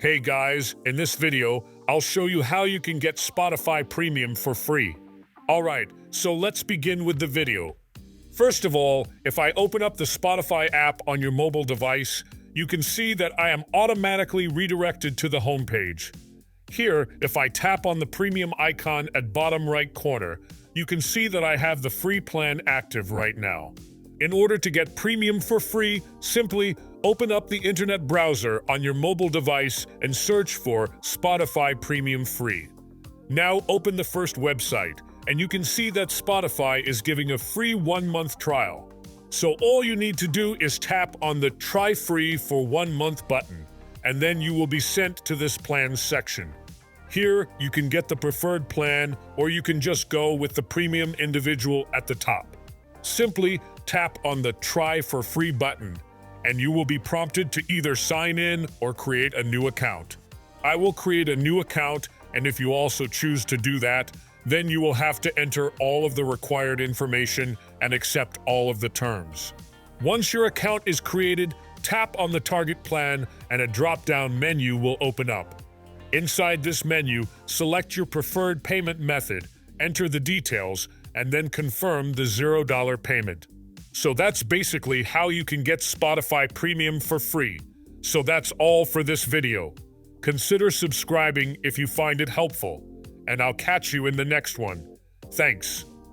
Hey guys, in this video, I'll show you how you can get Spotify Premium for free. Alright, so let's begin with the video. First of all, if I open up the Spotify app on your mobile device, you can see that I am automatically redirected to the homepage. Here, if I tap on the premium icon at bottom right corner, you can see that I have the free plan active right now. In order to get premium for free, simply open up the internet browser on your mobile device and search for Spotify Premium Free. Now open the first website, and you can see that Spotify is giving a free 1-month trial. So all you need to do is tap on the Try Free for 1 month button, and then you will be sent to this plan section. Here, you can get the preferred plan, or you can just go with the premium individual at the top. Simply tap on the Try for Free button, and you will be prompted to either sign in or create a new account. I will create a new account, and if you also choose to do that, then you will have to enter all of the required information and accept all of the terms. Once your account is created, tap on the target plan and a drop-down menu will open up. Inside this menu, select your preferred payment method, enter the details, and then confirm the $0 payment. So that's basically how you can get Spotify Premium for free. So that's all for this video. Consider subscribing if you find it helpful, and I'll catch you in the next one. Thanks.